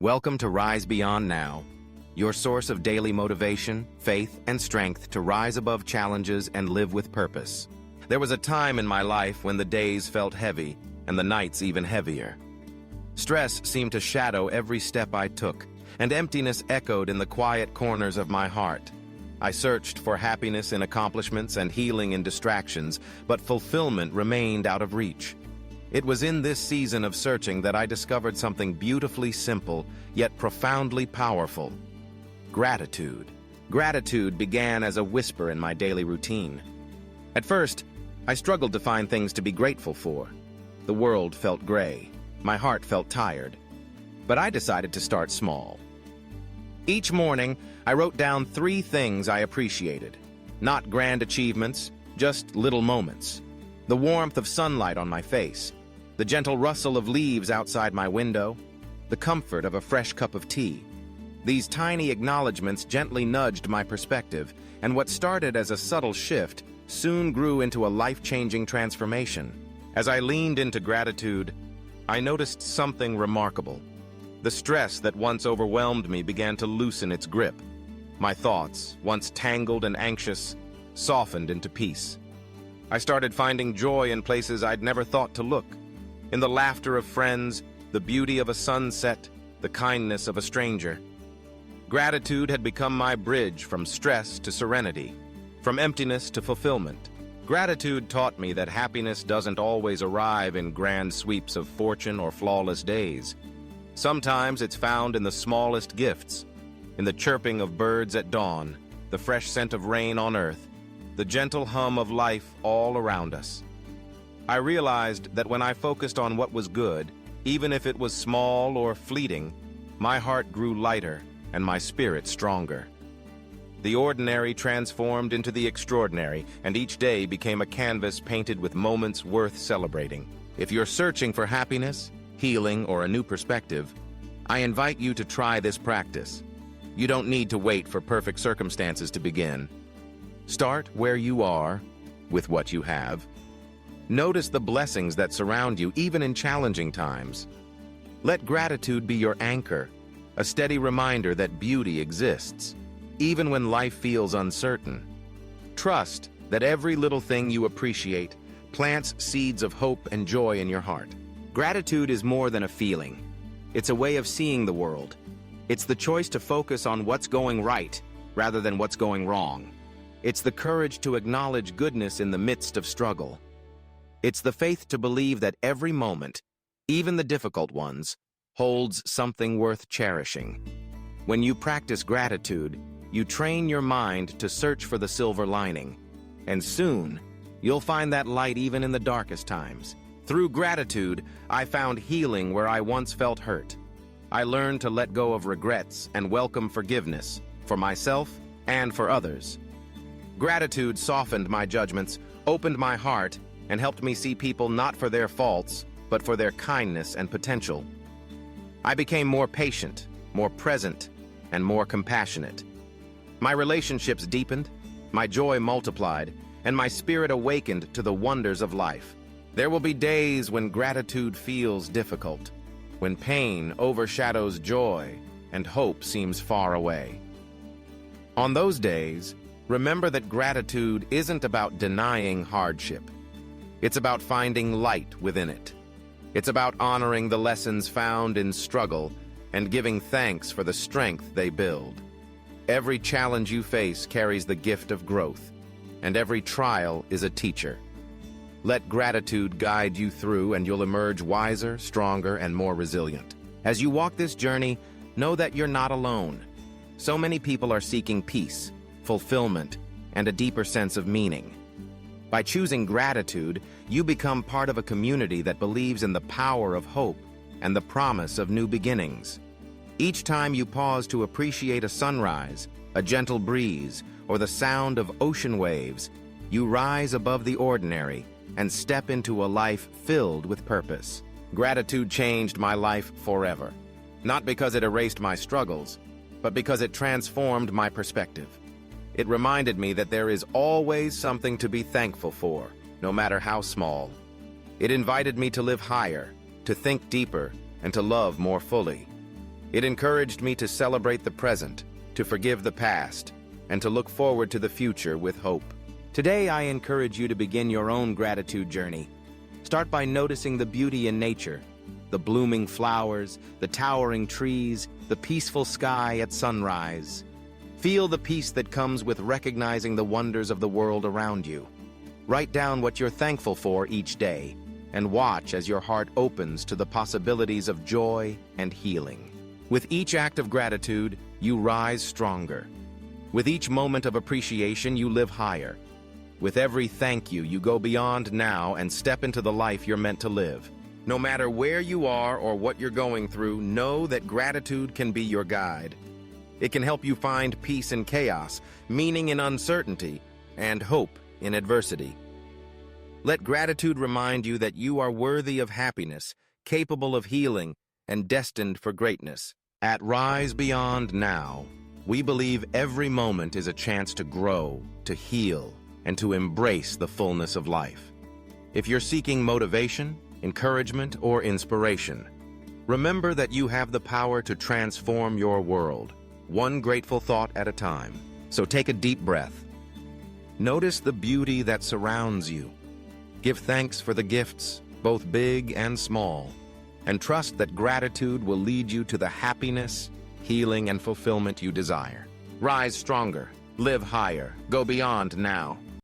Welcome to Rise Beyond Now, your source of daily motivation, faith, and strength to rise above challenges and live with purpose. There was a time in my life when the days felt heavy and the nights even heavier. Stress seemed to shadow every step I took, and emptiness echoed in the quiet corners of my heart. I searched for happiness in accomplishments and healing in distractions, but fulfillment remained out of reach. It was in this season of searching that I discovered something beautifully simple, yet profoundly powerful: gratitude. Gratitude began as a whisper in my daily routine. At first, I struggled to find things to be grateful for. The world felt gray. My heart felt tired. But I decided to start small. Each morning, I wrote down 3 things I appreciated. Not grand achievements, just little moments. The warmth of sunlight on my face, the gentle rustle of leaves outside my window, the comfort of a fresh cup of tea. These tiny acknowledgments gently nudged my perspective, and what started as a subtle shift soon grew into a life-changing transformation. As I leaned into gratitude, I noticed something remarkable. The stress that once overwhelmed me began to loosen its grip. My thoughts, once tangled and anxious, softened into peace. I started finding joy in places I'd never thought to look. In the laughter of friends, the beauty of a sunset, the kindness of a stranger. Gratitude had become my bridge from stress to serenity, from emptiness to fulfillment. Gratitude taught me that happiness doesn't always arrive in grand sweeps of fortune or flawless days. Sometimes it's found in the smallest gifts, in the chirping of birds at dawn, the fresh scent of rain on earth, the gentle hum of life all around us. I realized that when I focused on what was good, even if it was small or fleeting, my heart grew lighter and my spirit stronger. The ordinary transformed into the extraordinary, and each day became a canvas painted with moments worth celebrating. If you're searching for happiness, healing, or a new perspective, I invite you to try this practice. You don't need to wait for perfect circumstances to begin. Start where you are, with what you have. Notice the blessings that surround you, even in challenging times. Let gratitude be your anchor, a steady reminder that beauty exists, even when life feels uncertain. Trust that every little thing you appreciate plants seeds of hope and joy in your heart. Gratitude is more than a feeling. It's a way of seeing the world. It's the choice to focus on what's going right rather than what's going wrong. It's the courage to acknowledge goodness in the midst of struggle. It's the faith to believe that every moment, even the difficult ones, holds something worth cherishing. When you practice gratitude, you train your mind to search for the silver lining, and soon, you'll find that light even in the darkest times. Through gratitude, I found healing where I once felt hurt. I learned to let go of regrets and welcome forgiveness for myself and for others. Gratitude softened my judgments, opened my heart, and helped me see people not for their faults, but for their kindness and potential. I became more patient, more present, and more compassionate. My relationships deepened, my joy multiplied, and my spirit awakened to the wonders of life. There will be days when gratitude feels difficult, when pain overshadows joy and hope seems far away. On those days, remember that gratitude isn't about denying hardship. It's about finding light within it. It's about honoring the lessons found in struggle and giving thanks for the strength they build. Every challenge you face carries the gift of growth, and every trial is a teacher. Let gratitude guide you through, and you'll emerge wiser, stronger, and more resilient. As you walk this journey, know that you're not alone. So many people are seeking peace, fulfillment, and a deeper sense of meaning. By choosing gratitude, you become part of a community that believes in the power of hope and the promise of new beginnings. Each time you pause to appreciate a sunrise, a gentle breeze, or the sound of ocean waves, you rise above the ordinary and step into a life filled with purpose. Gratitude changed my life forever, not because it erased my struggles, but because it transformed my perspective. It reminded me that there is always something to be thankful for, no matter how small. It invited me to live higher, to think deeper, and to love more fully. It encouraged me to celebrate the present, to forgive the past, and to look forward to the future with hope. Today, I encourage you to begin your own gratitude journey. Start by noticing the beauty in nature, the blooming flowers, the towering trees, the peaceful sky at sunrise. Feel the peace that comes with recognizing the wonders of the world around you. Write down what you're thankful for each day, and watch as your heart opens to the possibilities of joy and healing. With each act of gratitude, you rise stronger. With each moment of appreciation, you live higher. With every thank you, you go beyond now and step into the life you're meant to live. No matter where you are or what you're going through, know that gratitude can be your guide. It can help you find peace in chaos, meaning in uncertainty, and hope in adversity. Let gratitude remind you that you are worthy of happiness, capable of healing, and destined for greatness. At Rise Beyond Now, we believe every moment is a chance to grow, to heal, and to embrace the fullness of life. If you're seeking motivation, encouragement, or inspiration, remember that you have the power to transform your world, one grateful thought at a time. So take a deep breath. Notice the beauty that surrounds you. Give thanks for the gifts, both big and small, and trust that gratitude will lead you to the happiness, healing, and fulfillment you desire. Rise stronger, live higher, go beyond now.